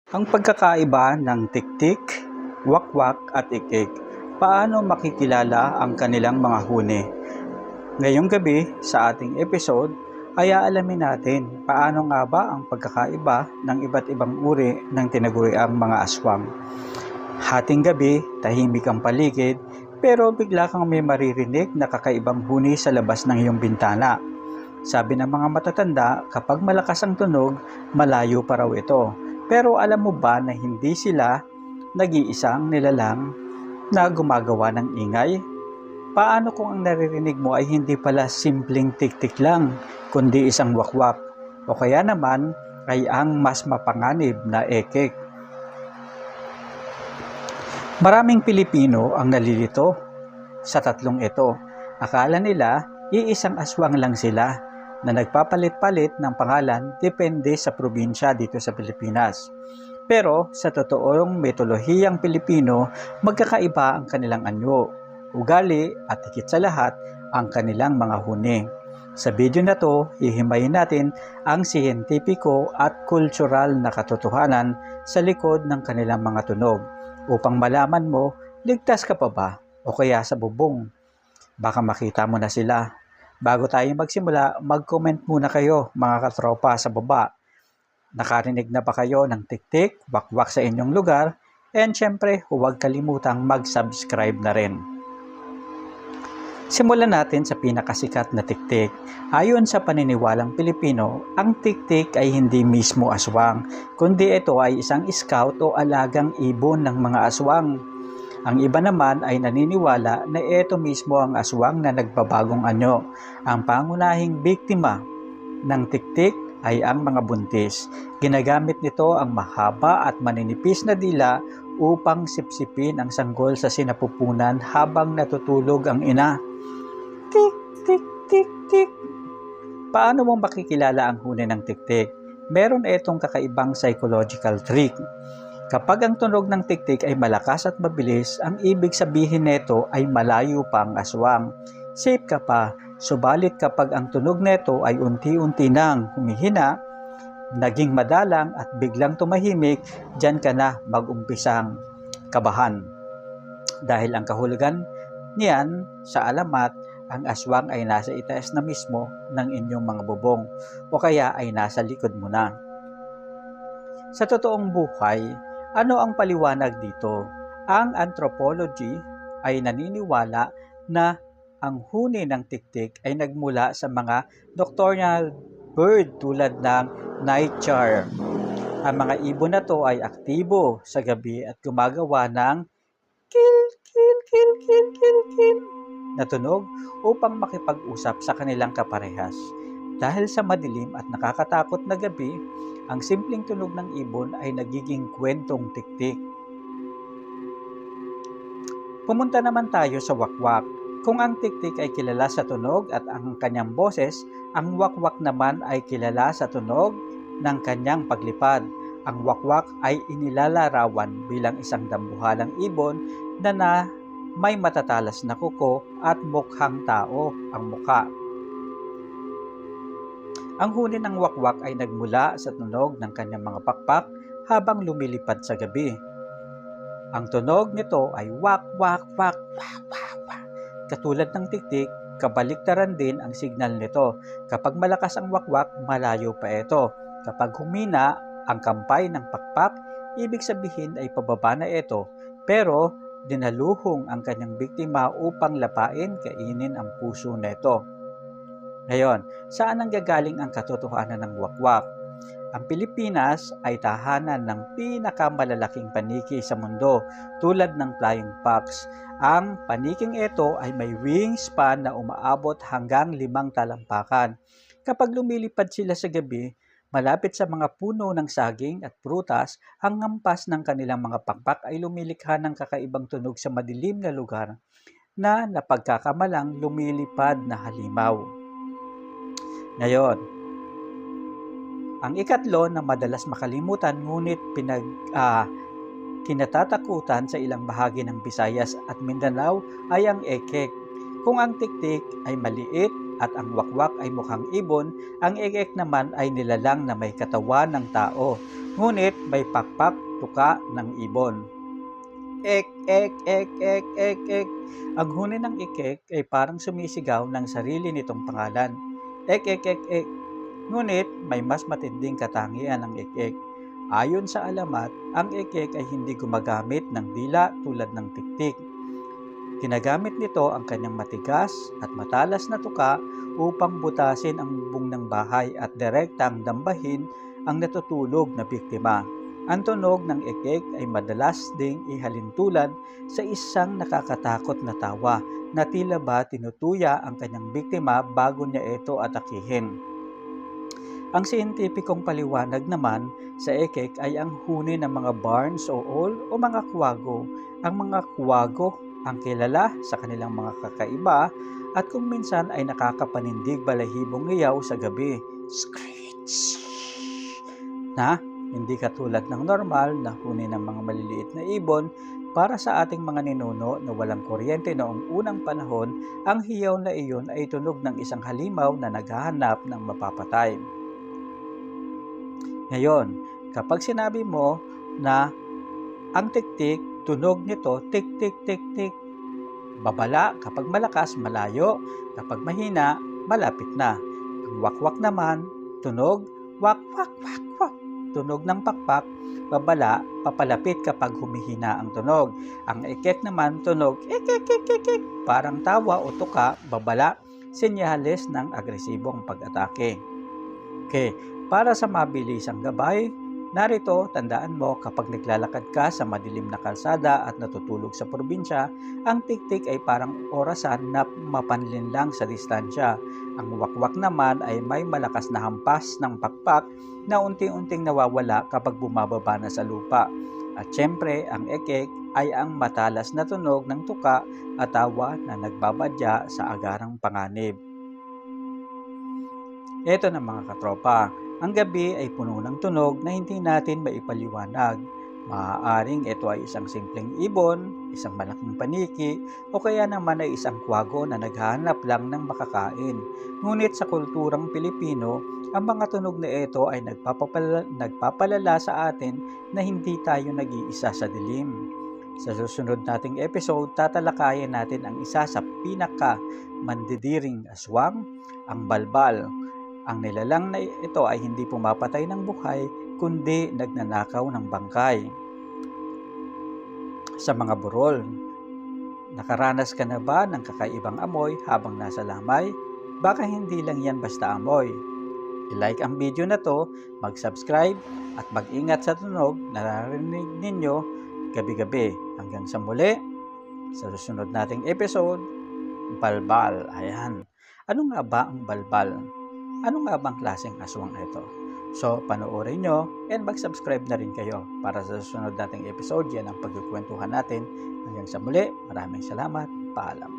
Ang pagkakaiba ng tiktik, wakwak at ikik. Paano makikilala ang kanilang mga huni? Ngayong gabi sa ating episode ay aalamin natin paano nga ba ang pagkakaiba ng iba't ibang uri ng tinaguriang mga aswang. Hating gabi, tahimik ang paligid, pero bigla kang may maririnig na kakaibang huni sa labas ng iyong bintana. Sabi ng mga matatanda, kapag malakas ang tunog, malayo pa raw ito. Pero alam mo ba na hindi sila nag-iisang nilalang na gumagawa ng ingay? Paano kung ang naririnig mo ay hindi pala simpleng tik-tik lang, kundi isang wakwak? O kaya naman ay ang mas mapanganib na ekek? Maraming Pilipino ang nalilito sa tatlong ito. Akala nila iisang aswang lang sila na nagpapalit-palit ng pangalan depende sa probinsya dito sa Pilipinas. Pero sa totoong mitolohiyang Pilipino, magkakaiba ang kanilang anyo, ugali at higit sa lahat ang kanilang mga huni. Sa video na to, hihimayin natin ang siyentipiko at kultural na katotohanan sa likod ng kanilang mga tunog upang malaman mo, ligtas ka pa ba o kaya sa bubong. Baka makita mo na sila. Bago tayo magsimula, mag-comment muna kayo mga katropa sa baba. Nakarinig na ba kayo ng tik-tik, wakwak sa inyong lugar? And syempre, huwag kalimutang mag-subscribe na rin. Simulan natin sa pinakasikat na tik-tik. Ayon sa paniniwalang Pilipino, ang tik-tik ay hindi mismo aswang, kundi ito ay isang scout o alagang ibon ng mga aswang. Ang iba naman ay naniniwala na ito mismo ang aswang na nagbabagong anyo. Ang pangunahing biktima ng tik-tik ay ang mga buntis. Ginagamit nito ang mahaba at maninipis na dila upang sipsipin ang sanggol sa sinapupunan habang natutulog ang ina. Tik, tik, tik, tik. Paano mo makikilala ang huni ng tik-tik? Meron itong kakaibang psychological trick. Kapag ang tunog ng tik-tik ay malakas at mabilis, ang ibig sabihin nito ay malayo pa ang aswang. Safe ka pa, subalit kapag ang tunog nito ay unti-unti nang humihina, naging madalang at biglang tumahimik, dyan ka na mag-umpisang kabahan. Dahil ang kahulugan niyan sa alamat, ang aswang ay nasa itaas na mismo ng inyong mga bubong o kaya ay nasa likod mo na. Sa totoong buhay, ano ang paliwanag dito? Ang anthropology ay naniniwala na ang huni ng tik-tik ay nagmula sa mga nocturnal bird tulad ng nightjar. Ang mga ibon na to ay aktibo sa gabi at gumagawa ng kill, kill, kill, kill, kill, kill na tunog upang makipag-usap sa kanilang kaparehas. Dahil sa madilim at nakakatakot na gabi, ang simpleng tunog ng ibon ay nagiging kwentong tik-tik. Pumunta naman tayo sa wakwak. Kung ang tik-tik ay kilala sa tunog at ang kanyang boses, ang wakwak naman ay kilala sa tunog ng kanyang paglipad. Ang wakwak ay inilalarawan bilang isang dambuhalang ibon na may matatalas na kuko at mukhang tao ang mukha. Ang huni ng wakwak ay nagmula sa tunog ng kanyang mga pakpak habang lumilipad sa gabi. Ang tunog nito ay wak, wak, wak, wak, wak, wak. Katulad ng tik-tik, kabaliktaran din ang signal nito. Kapag malakas ang wakwak, malayo pa ito. Kapag humina ang kampay ng pakpak, ibig sabihin ay pababa na ito. Pero dinaluhong ang kanyang biktima upang lapain, kainin ang puso nito. Ngayon, saan ang gagaling ang katotohanan ng wakwak? Ang Pilipinas ay tahanan ng pinakamalalaking paniki sa mundo tulad ng flying fox. Ang paniking ito ay may wingspan na umaabot hanggang 5 talampakan. Kapag lumilipad sila sa gabi, malapit sa mga puno ng saging at prutas, ang hampas ng kanilang mga pakpak ay lumilikha ng kakaibang tunog sa madilim na lugar na napagkakamalang lumilipad na halimaw. Ngayon, ang ikatlo na madalas makalimutan ngunit kinatatakutan sa ilang bahagi ng Visayas at Mindanao ay ang ekek. Kung ang tik-tik ay maliit at ang wakwak ay mukhang ibon, ang ekek naman ay nilalang na may katawan ng tao. Ngunit may pakpak tuka ng ibon. Ek, ek, ek, ek, ek, ek. Ang huni ng ekek ay parang sumisigaw ng sarili nitong pangalan. Ek, ek, ek, ek. Ngunit may mas matinding katangian ng ekek. Ayon sa alamat, ang ekek ay hindi gumagamit ng dila tulad ng tiktik. Ginagamit nito ang kanyang matigas at matalas na tuka upang butasin ang bubong ng bahay at direktang dambahin ang natutulog na biktima. Ang tunog ng ekek ay madalas ding ihalintulad sa isang nakakatakot na tawa na tila ba tinutuya ang kanyang biktima bago niya ito atakihin. Ang siyentipikong paliwanag naman sa ekek ay ang huni ng mga barns o owl o mga kuwago. Ang mga kuwago ang kilala sa kanilang mga kakaiba at kung minsan ay nakakapanindig balahibong ngayaw sa gabi. Screech! Na hindi katulad ng normal na huni ng mga maliliit na ibon. Para sa ating mga ninuno na walang kuryente noong unang panahon, ang hiyaw na iyon ay tunog ng isang halimaw na naghahanap ng mapapatay. Ngayon, kapag sinabi mo na ang tiktik, tunog nito tik tik tik tik. Babala kapag malakas, malayo, kapag mahina, malapit na. Ang wakwak naman, tunog wak wak wak wak. Tunog ng pakpak, babala, papalapit kapag humihina ang tunog. Ang ekek naman, tunog ek ek ek ek ek. Parang tawa o tuka, babala, senyales ng agresibong pag-atake. Okay, para sa mabilisang gabay, narito, tandaan mo kapag naglalakad ka sa madilim na kalsada at natutulog sa probinsya, ang tiktik ay parang orasan na mapanlinlang sa distansya. Ang wakwak naman ay may malakas na hampas ng pakpak na unti-unting nawawala kapag bumababa na sa lupa. At syempre, ang ekek ay ang matalas na tunog ng tuka at tawa na nagbabadya sa agarang panganib. Ito na mga katropa, ang gabi ay puno ng tunog na hindi natin maipaliwanag. Maaaring ito ay isang simpleng ibon, isang malaking paniki, o kaya naman ay isang kwago na naghahanap lang ng makakain. Ngunit sa kulturang Pilipino, ang mga tunog na ito ay nagpapalala sa atin na hindi tayo nag-iisa sa dilim. Sa susunod nating episode, tatalakayin natin ang isa sa pinaka-mandidiring aswang, ang balbal. Ang nilalang na ito ay hindi pumapatay ng buhay, kundi nagnanakaw ng bangkay. Sa mga burol, nakaranas ka na ba ng kakaibang amoy habang nasa lamay? Baka hindi lang yan basta amoy. I-like ang video na to, mag-subscribe at mag-ingat sa tunog na narinig ninyo gabi-gabi. Hanggang sa muli, sa susunod nating episode, balbal. Ayan. Ano nga ba ang balbal? Ano nga bang klaseng aswang ito? So, panoorin nyo and mag-subscribe na rin kayo para sa susunod nating episode. Yan ang pagkukwentuhan natin. Hanggang sa muli, maraming salamat. Paalam.